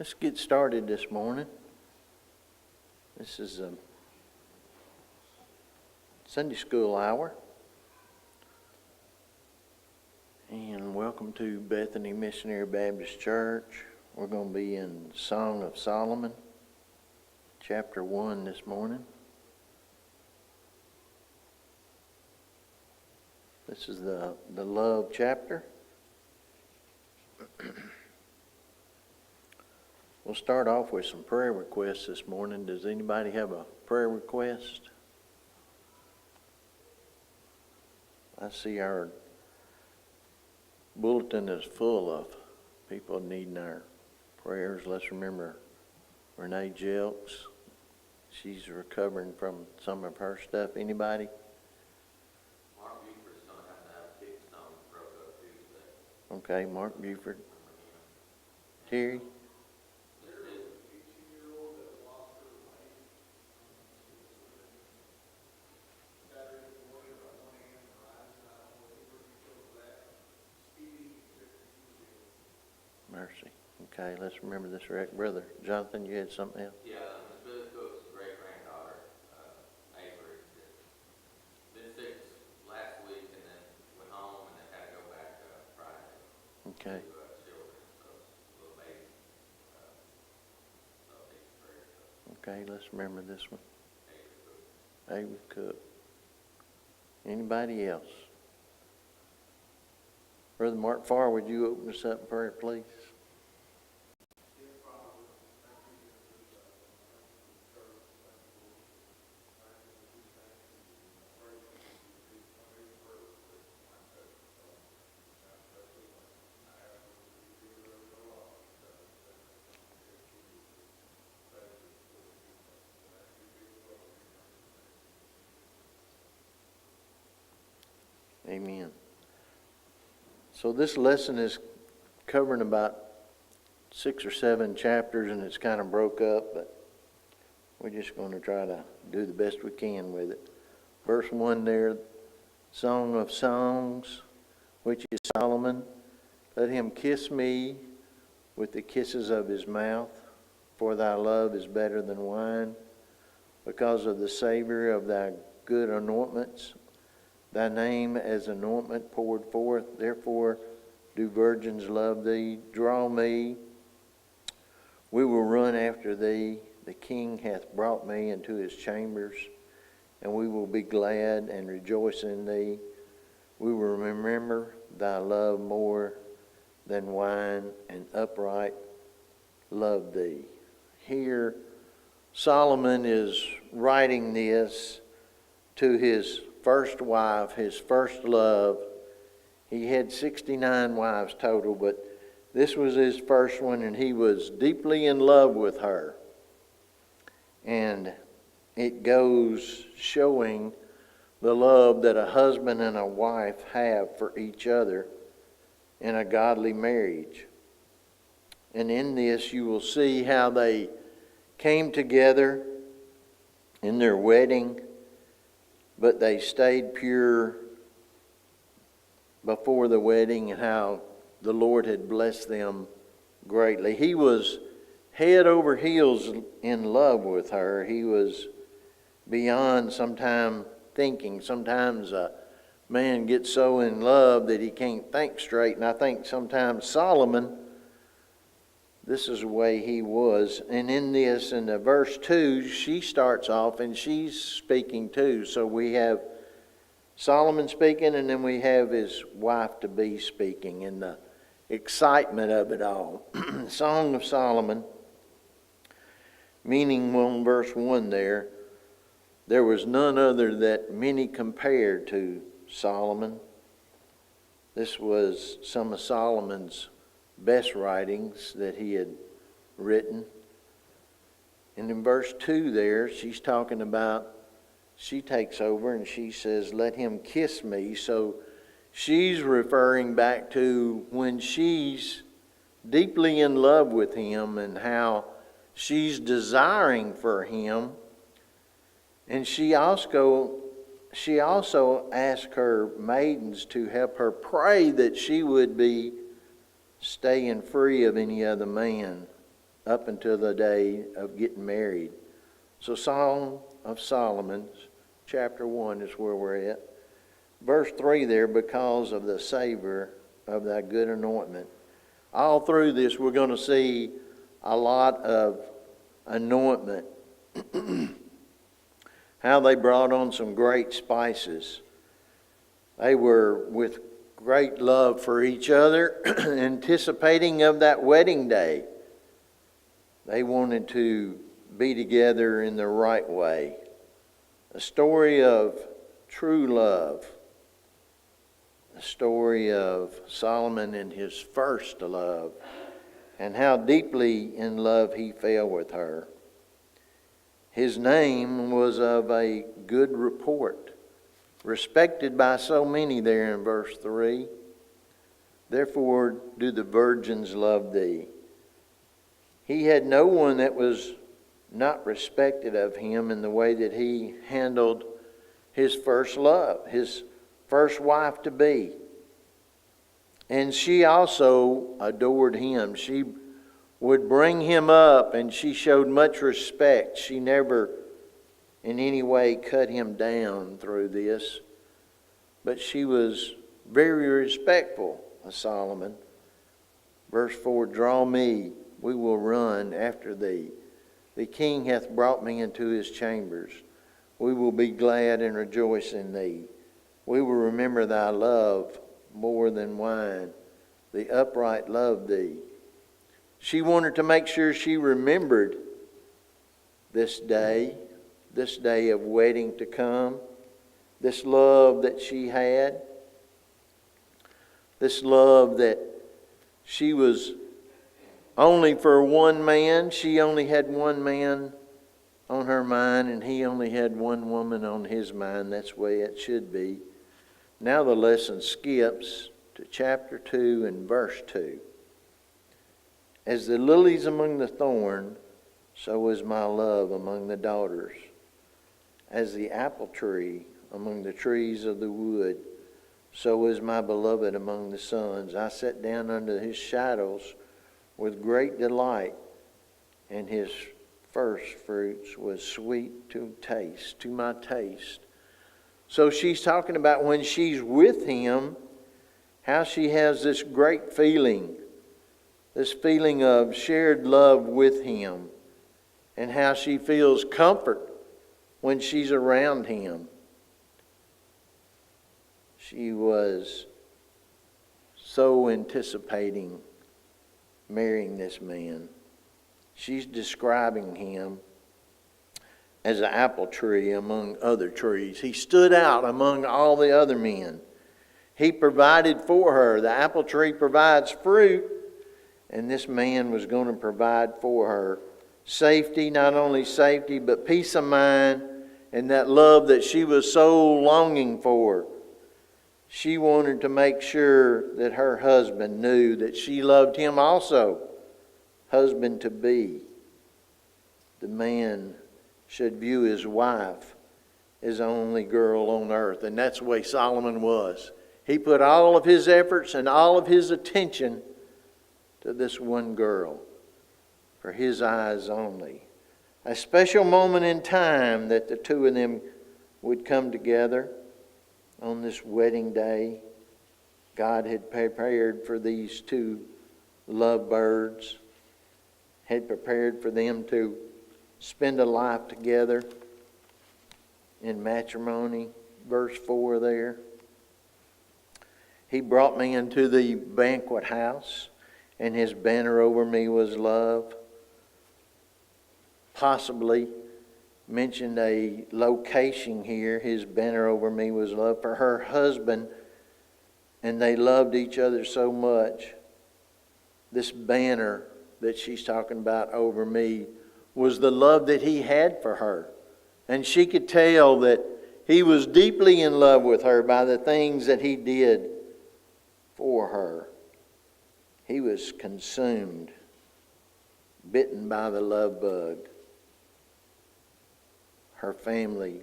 Let's get started this morning. This is a Sunday school hour. And welcome to Bethany Missionary Baptist Church. We're going to be in Song of Solomon, chapter 1 this morning. This is the love chapter. We'll start off with some prayer requests this morning. Does anybody have a prayer request? I see our bulletin is full of people needing our prayers. Let's remember Renee Jelks. She's recovering from some of her stuff. Anybody? Mark Buford's going to have a kickstone broke up Tuesday. Okay, Mark Buford. Terry? There is a 15-year-old that lost her life Saturday morning around 1 a.m. Her eyes not on the river because of that. Speeding Mercy. Okay, let's remember this wreck. Brother Jonathan, you had something else? Yeah, Miss Billy Cook's great-granddaughter, Avery, been sick last week and then went home and then had to go back Friday. Okay. To children, so it's a little baby. So it's prayer. Okay, let's remember this one. Avery Avery Cook. Cook. Anybody else? Brother Mark Farr, would you open us up in prayer, please? Amen. So this lesson is covering about 6 or 7 chapters, and it's kind of broke up, but we're just going to try to do the best we can with it. Verse 1 there, Song of Songs, which is Solomon. Let him kiss me with the kisses of his mouth, for thy love is better than wine, because of the savor of thy good anointments. Thy name as an ointment poured forth, therefore do virgins love thee. Draw me, we will run after thee. The king hath brought me into his chambers, and we will be glad and rejoice in thee. We will remember thy love more than wine, and upright love thee. Here, Solomon is writing this to his first wife, his first love. He had 69 wives total, but this was his first one, and he was deeply in love with her. And it goes showing the love that a husband and a wife have for each other in a godly marriage. And in this you will see how they came together in their wedding, but they stayed pure before the wedding, and how the Lord had blessed them greatly. He was head over heels in love with her. He was beyond sometime thinking. Sometimes a man gets so in love that he can't think straight, and I think sometimes Solomon, this is the way he was. And in this, in the verse 2, she starts off and she's speaking too. So we have Solomon speaking, and then we have his wife-to-be speaking, and the excitement of it all. Song of Solomon, meaning on verse 1 there was none other that many compared to Solomon. This was some of Solomon's best writings that he had written. And in verse 2 there, she's talking about, she takes over and she says, let him kiss me. So she's referring back to when she's deeply in love with him and how she's desiring for him. And she also asked her maidens to help her pray that she would be staying free of any other man up until the day of getting married. So Song of Solomon, chapter 1 is where we're at. Verse 3 there, because of the savor of thy good anointment. All through this we're going to see a lot of anointment. How they brought on some great spices. They were with great love for each other, anticipating of that wedding day. They wanted to be together in the right way. A story of true love. A story of Solomon and his first love, and how deeply in love he fell with her. His name was of a good report, respected by so many there in verse 3. Therefore do the virgins love thee. He had no one that was not respected of him in the way that he handled his first love, his first wife to be. And she also adored him. She would bring him up, and she showed much respect. She never in any way cut him down through this, but she was very respectful of Solomon. Verse 4, draw me, we will run after thee. The king hath brought me into his chambers. We will be glad and rejoice in thee. We will remember thy love more than wine. The upright love thee. She wanted to make sure she remembered this day of wedding to come, this love that she had, this love that she was only for one man. She only had one man on her mind, and he only had one woman on his mind. That's the way it should be. Now the lesson skips to chapter 2 and verse 2. As the lilies among the thorn, so is my love among the daughters. As the apple tree among the trees of the wood, so is my beloved among the sons. I sat down under his shadows with great delight, and his first fruits was sweet to taste, to my taste. So she's talking about when she's with him, how she has this great feeling, this feeling of shared love with him, and how she feels comfort when she's around him. She was so anticipating marrying this man. She's describing him as an apple tree among other trees. He stood out among all the other men. He provided for her. The apple tree provides fruit, and this man was going to provide for her safety, not only safety, but peace of mind, and that love that she was so longing for. She wanted to make sure that her husband knew that she loved him also. Husband to be. The man should view his wife as the only girl on earth. And that's the way Solomon was. He put all of his efforts and all of his attention to this one girl, for his eyes only. A special moment in time that the two of them would come together on this wedding day. God had prepared for these two lovebirds, had prepared for them to spend a life together in matrimony. Verse 4 there. He brought me into the banquet house, and his banner over me was love. Possibly mentioned a location here. His banner over me was love for her husband, and they loved each other so much. This banner that she's talking about over me was the love that he had for her. And she could tell that he was deeply in love with her by the things that he did for her. He was consumed, bitten by the love bug. Her family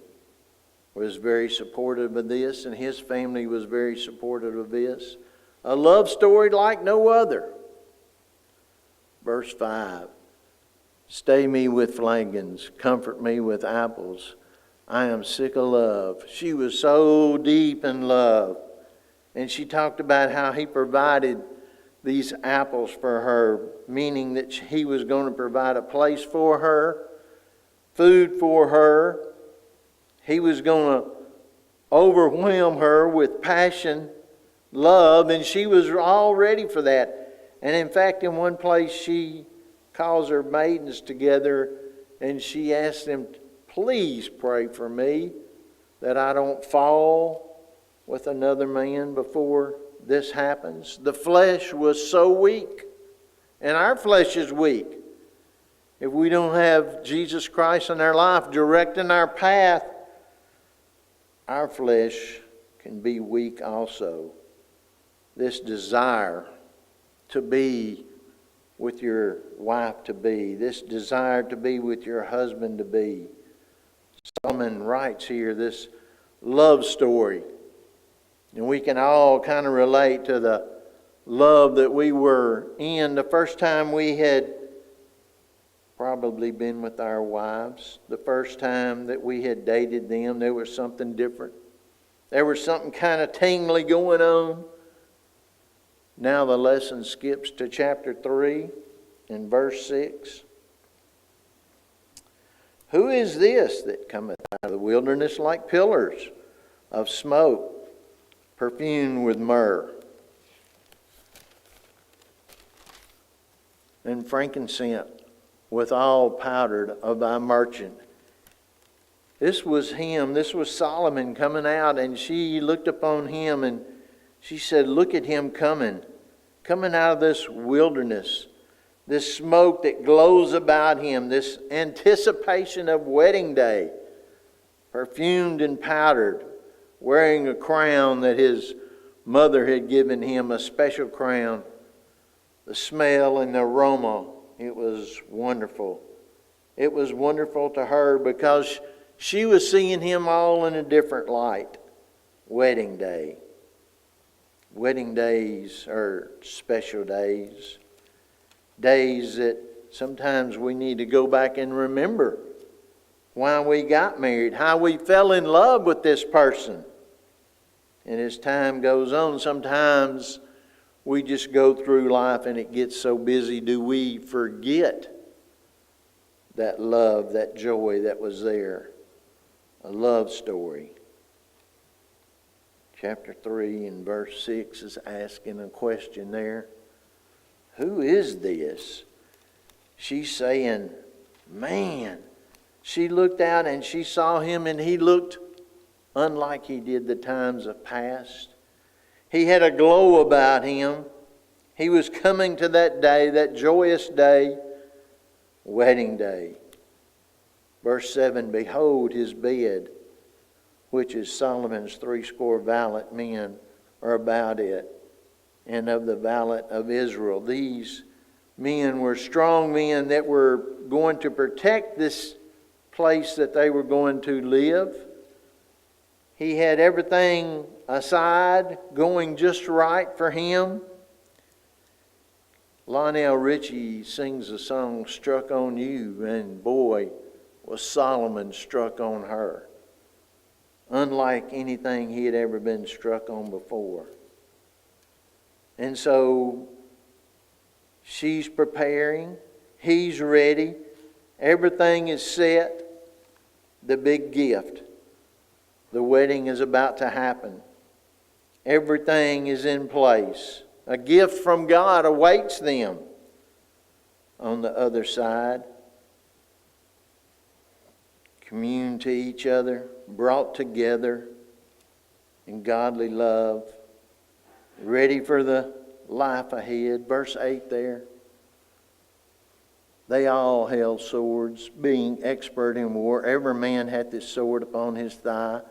was very supportive of this, and his family was very supportive of this. A love story like no other. Verse 5. Stay me with flagons, comfort me with apples. I am sick of love. She was so deep in love. And she talked about how he provided these apples for her, meaning that he was going to provide a place for her, food for her. He was going to overwhelm her with passion, love, and she was all ready for that. And in fact, in one place, she calls her maidens together and she asks them, please pray for me that I don't fall with another man before this happens. The flesh was so weak, and our flesh is weak. If we don't have Jesus Christ in our life directing our path, our flesh can be weak also. This desire to be with your wife to be, this desire to be with your husband to be. Solomon writes here this love story. And we can all kind of relate to the love that we were in the first time we had probably been with our wives. The first time that we had dated them, there was something different. There was something kind of tingly going on. Now the lesson skips to chapter 3 and verse 6. Who is this that cometh out of the wilderness like pillars of smoke, perfumed with myrrh and frankincense, withal powdered of thy merchant? This was him. This was Solomon coming out, and she looked upon him and she said, look at him coming out of this wilderness, this smoke that glows about him, this anticipation of wedding day, perfumed and powdered, wearing a crown that his mother had given him, a special crown. The smell and the aroma, it was wonderful. It was wonderful to her because she was seeing him all in a different light. Wedding day. Wedding days are special days. Days that sometimes we need to go back and remember why we got married, how we fell in love with this person. And as time goes on, sometimes we just go through life and it gets so busy, do we forget that love, that joy that was there? A love story. Chapter 3 and verse 6 is asking a question there. Who is this? She's saying, man. She looked out and she saw him, and he looked unlike he did the times of past. He had a glow about him. He was coming to that day, that joyous day, wedding day. Verse 7, behold his bed, which is Solomon's 80 valiant men are about it, and of the valiant of Israel. These men were strong men that were going to protect this place that they were going to live. He had everything aside, going just right for him. Lionel Richie sings a song, Struck on You, and boy, was Solomon struck on her. Unlike anything he had ever been struck on before. And so she's preparing. He's ready. Everything is set. The big gift. The wedding is about to happen. Everything is in place. A gift from God awaits them on the other side. Commune to each other, brought together in godly love, ready for the life ahead. Verse 8 there. They all held swords, being expert in war. Every man had this sword upon his thigh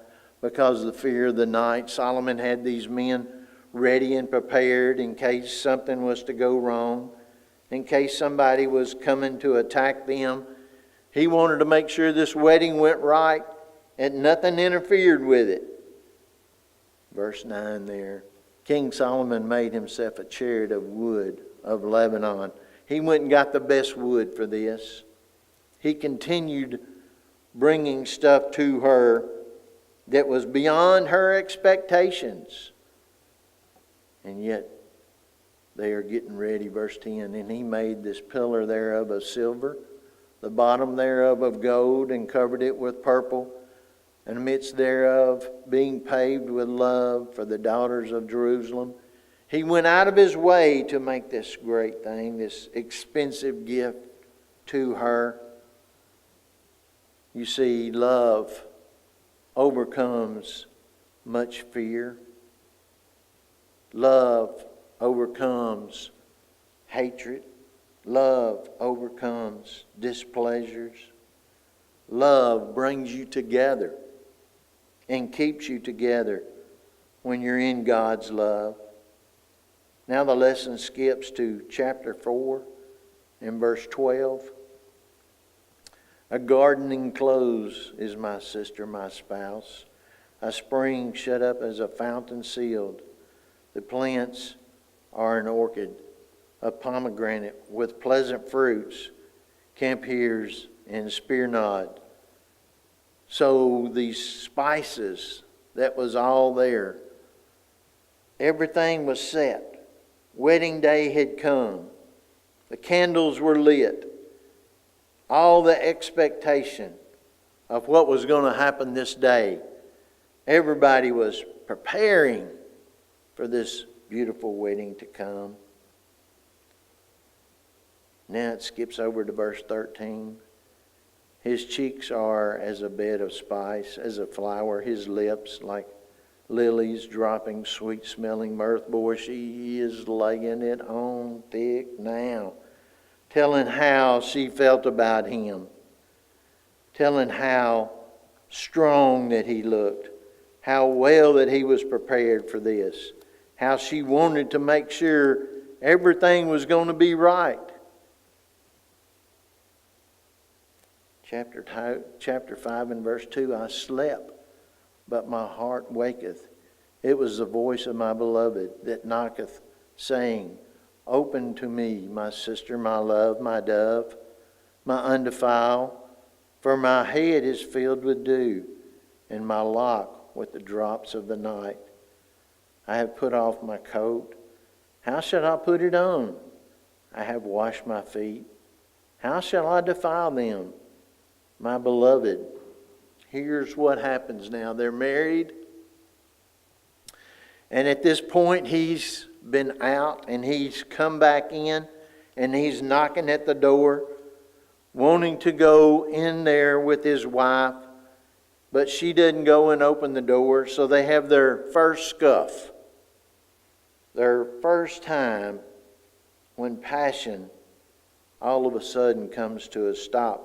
because of the fear of the night. Solomon had these men ready and prepared in case something was to go wrong, in case somebody was coming to attack them. He wanted to make sure this wedding went right and nothing interfered with it. Verse 9 there. King Solomon made himself a chariot of wood of Lebanon. He went and got the best wood for this. He continued bringing stuff to her that was beyond her expectations. And yet they are getting ready, verse 10. And he made this pillar thereof of silver, the bottom thereof of gold, and covered it with purple, and amidst thereof being paved with love for the daughters of Jerusalem. He went out of his way to make this great thing, this expensive gift to her. You see, love overcomes much fear. Love overcomes hatred. Love overcomes displeasures. Love brings you together and keeps you together when you're in God's love. Now the lesson skips to chapter 4 and verse 12. A garden enclosed is my sister, my spouse. A spring shut up as a fountain sealed. The plants are an orchid, a pomegranate with pleasant fruits, campiers and spearnod. So these spices that was all there, everything was set. Wedding day had come. The candles were lit. All the expectation of what was going to happen this day. Everybody was preparing for this beautiful wedding to come. Now it skips over to verse 13. His cheeks are as a bed of spice, as a flower, his lips like lilies dropping sweet-smelling mirth. Boy, she is laying it on thick now, telling how she felt about him, telling how strong that he looked, how well that he was prepared for this, how she wanted to make sure everything was going to be right. Chapter 5 and verse 2, I slept, but my heart waketh. It was the voice of my beloved that knocketh, saying, Open to me, my sister, my love, my dove, my undefiled, for my head is filled with dew, and my lock with the drops of the night. I have put off my coat. How shall I put it on? I have washed my feet. How shall I defile them? My beloved. Here's what happens now. They're married. And at this point, he's been out and he's come back in and he's knocking at the door, wanting to go in there with his wife. But she doesn't go and open the door. So they have their first scuff. Their first time when passion all of a sudden comes to a stop.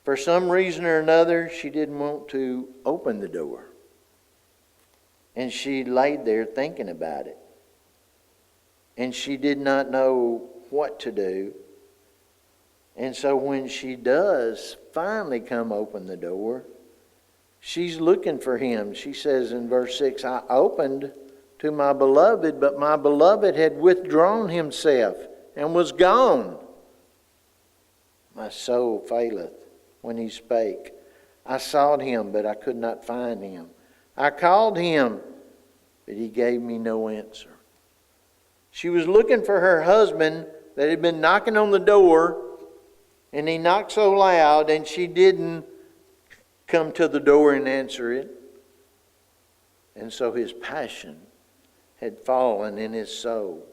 For some reason or another, she didn't want to open the door. And she laid there thinking about it. And she did not know what to do. And so when she does finally come open the door, she's looking for him. She says in verse 6, I opened to my beloved, but my beloved had withdrawn himself and was gone. My soul faileth when he spake. I sought him, but I could not find him. I called him, but he gave me no answer. She was looking for her husband that had been knocking on the door, and he knocked so loud, and she didn't come to the door and answer it. And so his passion had fallen in his soul.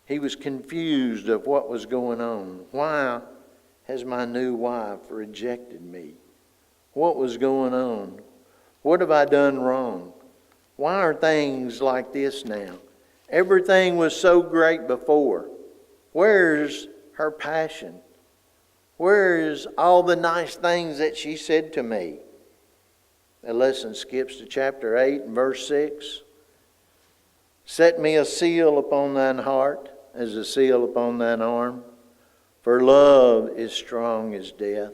He was confused of what was going on. Why has my new wife rejected me? What was going on? What have I done wrong? Why are things like this now? Everything was so great before. Where's her passion? Where's all the nice things that she said to me? The lesson skips to chapter 8 and verse 6. Set me a seal upon thine heart, as a seal upon thine arm. For love is strong as death.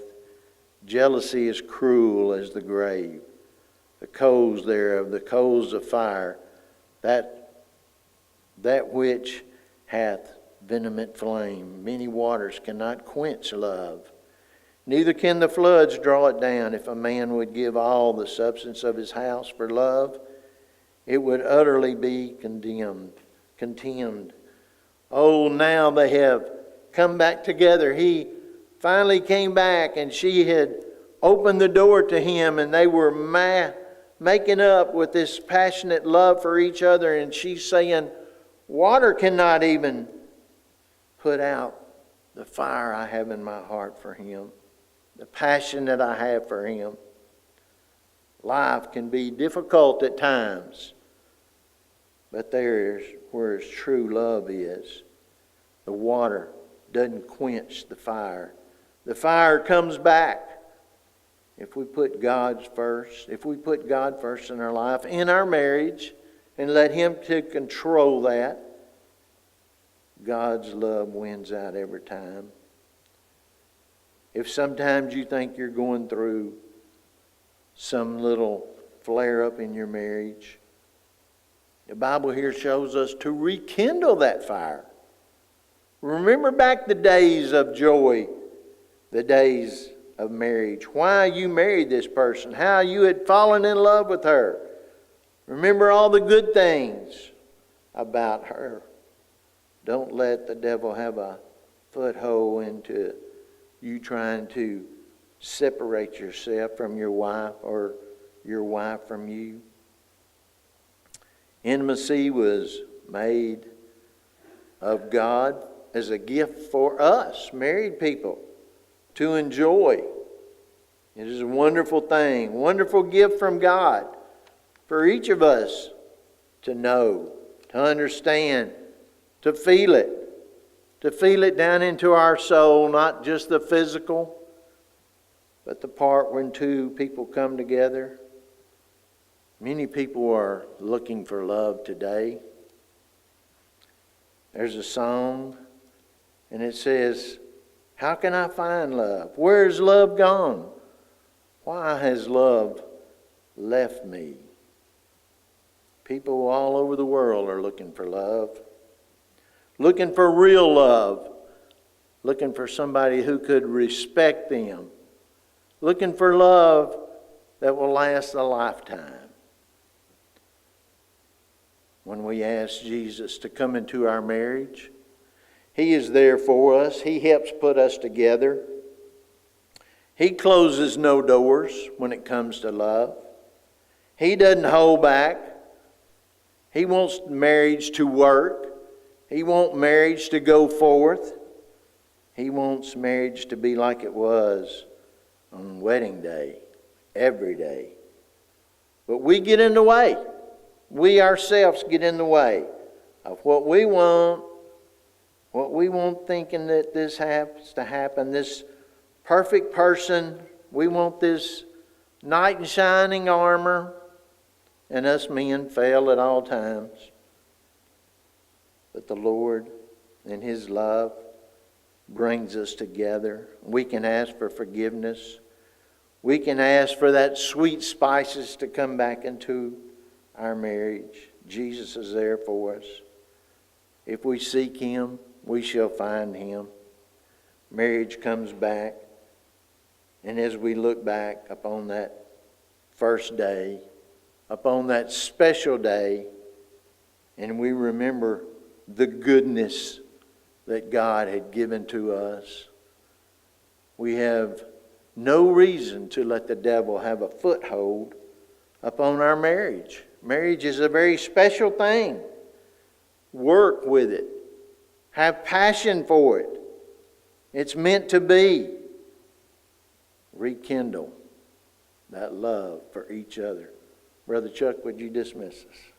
Jealousy is cruel as the grave. The coals thereof, the coals of fire, that which hath vehement flame. Many waters cannot quench love, Neither can the floods draw it down. If a man would give all the substance of his house for love, it would utterly be contemned. Oh, now they have come back together. He finally came back, and she had opened the door to him, and they were making up with this passionate love for each other. And she's saying, water cannot even put out the fire I have in my heart for him, the passion that I have for him. Life can be difficult at times, but there's where his true love is. The water doesn't quench the fire. The fire comes back if we put God first. If we put God first in our life, in our marriage, and let Him to control that, God's love wins out every time. If sometimes you think you're going through some little flare-up in your marriage, the Bible here shows us to rekindle that fire. Remember back the days of joy, the days of marriage. Why you married this person, how you had fallen in love with her. Remember all the good things about her. Don't let the devil have a foothold into you trying to separate yourself from your wife or your wife from you. Intimacy was made of God as a gift for us, married people, to enjoy. It is a wonderful thing, wonderful gift from God for each of us to know, to understand, to feel it down into our soul, not just the physical, but the part when two people come together. Many people are looking for love today. There's a song, and it says, how can I find love? Where's love gone? Why has love left me? People all over the world are looking for love. Looking for real love. Looking for somebody who could respect them. Looking for love that will last a lifetime. When we ask Jesus to come into our marriage, He is there for us. He helps put us together. He closes no doors when it comes to love. He doesn't hold back. He wants marriage to work. He wants marriage to go forth. He wants marriage to be like it was on wedding day, every day. But we get in the way. We ourselves get in the way of what we want thinking that this has to happen, this perfect person. We want this knight in shining armor, and us men fail at all times. But the Lord in His love brings us together. We can ask for forgiveness. We can ask for that sweet spices to come back into our marriage. Jesus is there for us. If we seek Him, we shall find Him. Marriage comes back. And as we look back upon that first day, upon that special day, and we remember the goodness that God had given to us, we have no reason to let the devil have a foothold upon our marriage. Marriage is a very special thing. Work with it. Have passion for it. It's meant to be. Rekindle that love for each other. Brother Chuck, would you dismiss us?